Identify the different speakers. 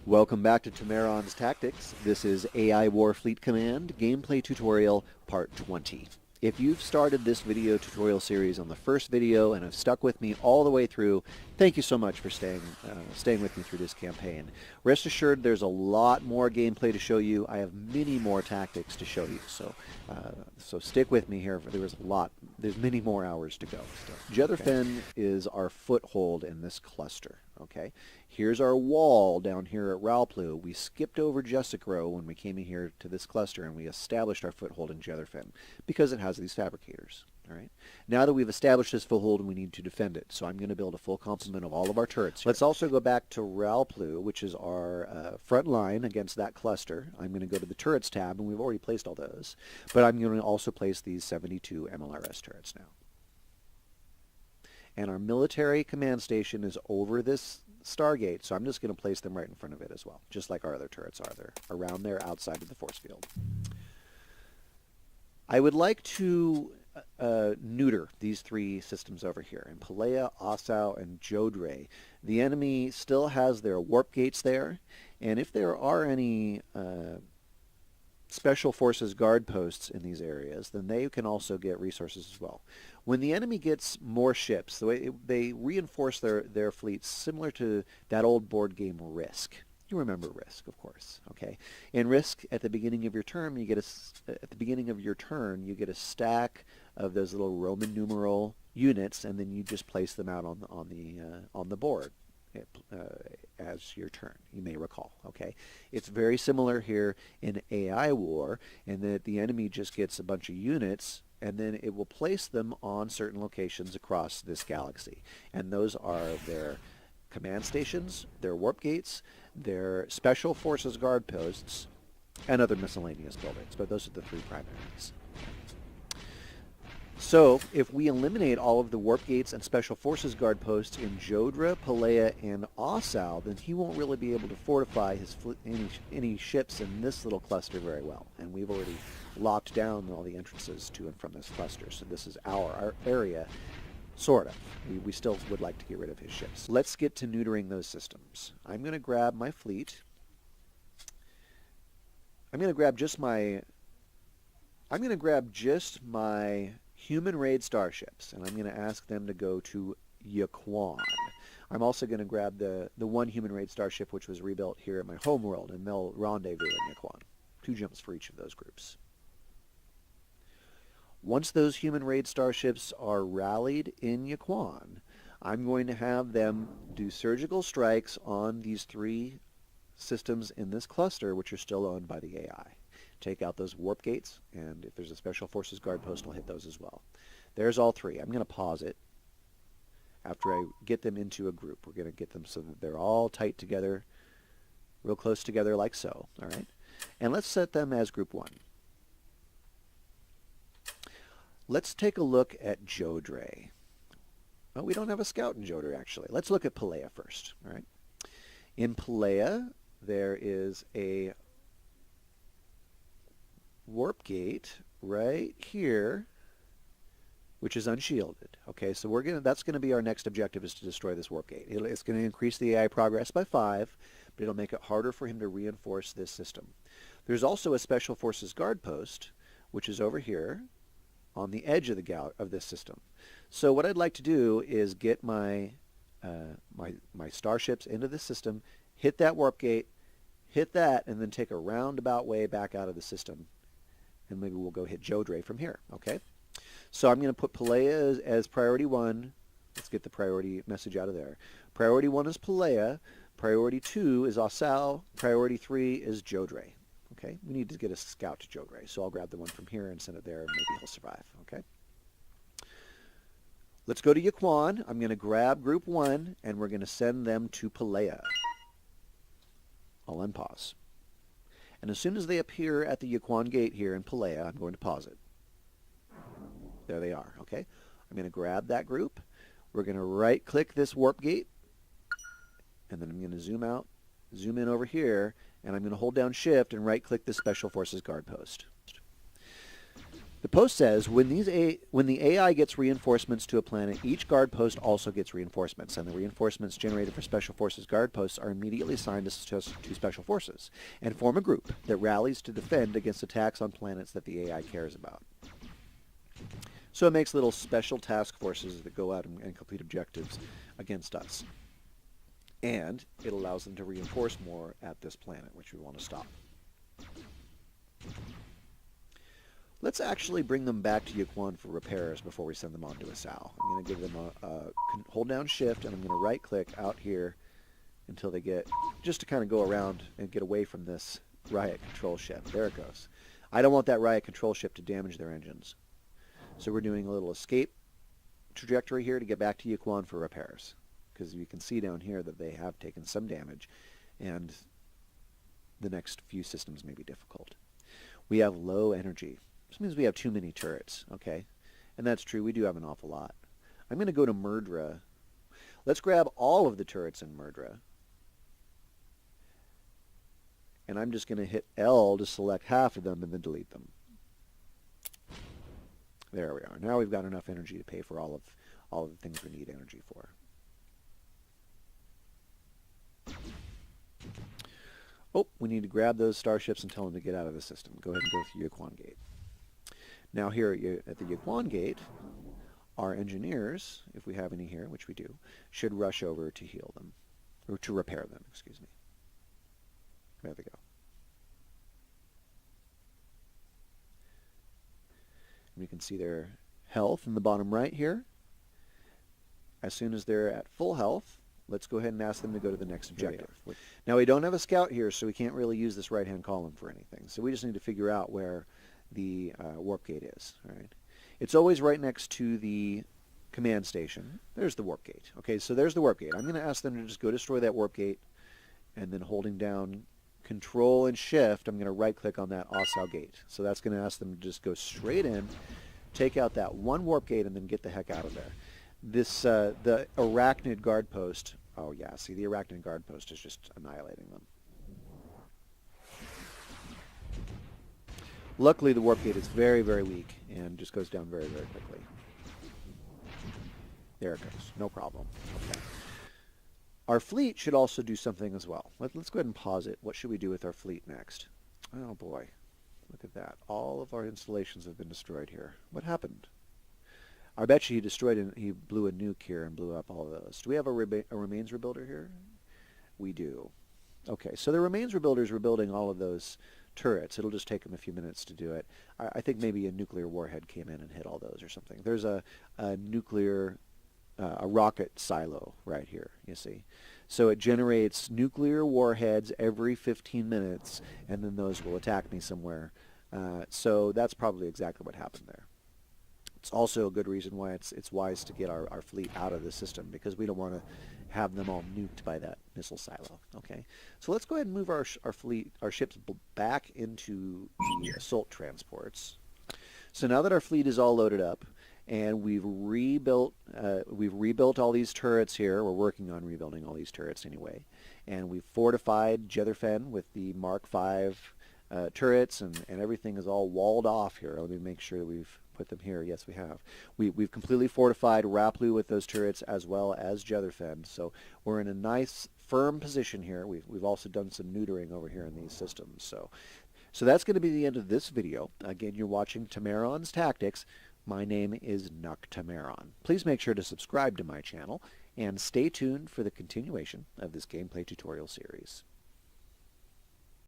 Speaker 1: Welcome back to Temeron's Tactics. This is AI Warfleet Command Gameplay Tutorial Part 20. If you've started this video tutorial series on the first video and have stuck with me all the way through, thank you so much for staying with me through this campaign. Rest assured there's a lot more gameplay to show you. I have many more tactics to show you, so stick with me here. There's many more hours to go still. Jetherfen is our foothold in this cluster. Okay, here's our wall down here at Ralplu. We skipped over Jessicro when we came in here to this cluster, and we established our foothold in Jetherfen because it has these fabricators. All right. Now that we've established this foothold, we need to defend it. So I'm going to build a full complement of all of our turrets here. Let's also go back to Ralplu, which is our front line against that cluster. I'm going to go to the turrets tab, and we've already placed all those. But I'm going to also place these 72 MLRS turrets now. And our military command station is over this Stargate, so I'm just going to place them right in front of it as well, just like our other turrets are there, around there outside of the force field. I would like to neuter these three systems over here, in Pelea, Osau, and Jodre. The enemy still has their warp gates there, and if there are any Special Forces guard posts in these areas, then they can also get resources as well. When the enemy gets more ships, the way they reinforce their fleets similar to that old board game Risk. You remember Risk, of course. Okay, in Risk, at the beginning of your turn, you get a stack of those little Roman numeral units, and then you just place them out on the board. As your turn, you may recall. Okay, it's very similar here in AI War, in that the enemy just gets a bunch of units, and then it will place them on certain locations across this galaxy, and those are their command stations, their warp gates, their special forces guard posts, and other miscellaneous buildings. But those are the three primaries. So, if we eliminate all of the warp gates and special forces guard posts in Jodra, Pelea, and Osau, then he won't really be able to fortify any ships in this little cluster very well. And we've already locked down all the entrances to and from this cluster, so this is our area, sort of. We still would like to get rid of his ships. Let's get to neutering those systems. I'm going to grab my fleet. I'm going to grab just my Human Raid Starships, and I'm going to ask them to go to Yaquan. I'm also going to grab the one Human Raid Starship which was rebuilt here at my home world, and they'll rendezvous in Yaquan. 2 jumps for each of those groups. Once those Human Raid Starships are rallied in Yaquan, I'm going to have them do surgical strikes on these 3 systems in this cluster which are still owned by the AI. Take out those warp gates, and if there's a Special Forces guard post, I'll hit those as well. There's all 3. I'm going to pause it after I get them into a group. We're going to get them so that they're all tight together, real close together like so. All right? And let's set them as Group 1. Let's take a look at Jodre. Well, we don't have a scout in Jodre, actually. Let's look at Pelea first. All right? In Pelea, there is a warp gate right here, which is unshielded. Okay, so that's going to be our next objective, is to destroy this warp gate. It's going to increase the AI progress by 5, but it'll make it harder for him to reinforce this system. There's also a Special Forces guard post, which is over here on the edge of this system. So what I'd like to do is get my starships into the system, hit that warp gate, hit that, and then take a roundabout way back out of the system. And maybe we'll go hit Jodre from here, okay? So I'm going to put Pelea as priority 1. Let's get the priority message out of there. Priority 1 is Pelea. Priority 2 is Osau. Priority 3 is Jodre. Okay? We need to get a scout to Jodre, so I'll grab the one from here and send it there, and maybe he'll survive, okay? Let's go to Yaquan. I'm going to grab Group 1, and we're going to send them to Pelea. I'll unpause. And as soon as they appear at the Yaquan gate here in Pelea, I'm going to pause it. There they are, okay? I'm going to grab that group. We're going to right-click this warp gate, and then I'm going to zoom out, zoom in over here, and I'm going to hold down Shift and right-click the Special Forces guard post. The post says, when the AI gets reinforcements to a planet, each guard post also gets reinforcements, and the reinforcements generated for Special Forces guard posts are immediately assigned to Special Forces, and form a group that rallies to defend against attacks on planets that the AI cares about. So it makes little special task forces that go out and complete objectives against us. And it allows them to reinforce more at this planet, which we want to stop. Let's actually bring them back to Yuquan for repairs before we send them on to Asal. I'm going to give them hold down shift, and I'm going to right click out here until they get, just to kind of go around and get away from this riot control ship. There it goes. I don't want that riot control ship to damage their engines. So we're doing a little escape trajectory here to get back to Yuquan for repairs. Because you can see down here that they have taken some damage, and the next few systems may be difficult. We have low energy. This means we have too many turrets, okay? And that's true, we do have an awful lot. I'm going to go to Murdra. Let's grab all of the turrets in Murdra. And I'm just going to hit L to select half of them and then delete them. There we are. Now we've got enough energy to pay for all of the things we need energy for. Oh, we need to grab those starships and tell them to get out of the system. Go ahead and go through Yuquan Gate. Now here at the Yuquan Gate, our engineers, if we have any here, which we do, should rush over to heal them, or to repair them, excuse me. There they go. And we can see their health in the bottom right here. As soon as they're at full health, let's go ahead and ask them to go to the next objective. Now we don't have a scout here, so we can't really use this right-hand column for anything. So we just need to figure out where the warp gate is. All right. It's always right next to the command station. There's the warp gate. Okay, so there's the warp gate. I'm going to ask them to just go destroy that warp gate, and then holding down Control and Shift, I'm going to right-click on that Asal gate. So that's going to ask them to just go straight in, take out that one warp gate, and then get the heck out of there. This the Arachnid guard post. Oh yeah, see, the Arachnid guard post is just annihilating them. Luckily, the warp gate is very, very weak and just goes down very, very quickly. There it goes. No problem. Okay. Our fleet should also do something as well. Let's go ahead and pause it. What should we do with our fleet next? Oh boy, look at that. All of our installations have been destroyed here. What happened? I bet you he blew a nuke here and blew up all of those. Do we have a remains rebuilder here? We do. Okay, so the remains rebuilder is rebuilding all of those turrets. It'll just take them a few minutes to do it. I think maybe a nuclear warhead came in and hit all those or something. There's a nuclear, a rocket silo right here, you see. So it generates nuclear warheads every 15 minutes, and then those will attack me somewhere. So that's probably exactly what happened there. It's also a good reason why it's wise to get our fleet out of the system, because we don't want to have them all nuked by that missile silo. Okay, so let's go ahead and move our ships back into the assault transports. So now that our fleet is all loaded up and we've rebuilt all these turrets here, we're working on rebuilding all these turrets anyway, and we've fortified Jetherfen with the Mark V turrets, and everything is all walled off here. Let me make sure that we've put them here. Yes, we have. We've completely fortified Raplu with those turrets as well as Jetherfen, so we're in a nice firm position here. We've also done some neutering over here in these systems. So that's going to be the end of this video. Again, you're watching Temeron's Tactics. My name is Temeron. Please make sure to subscribe to my channel and stay tuned for the continuation of this gameplay tutorial series.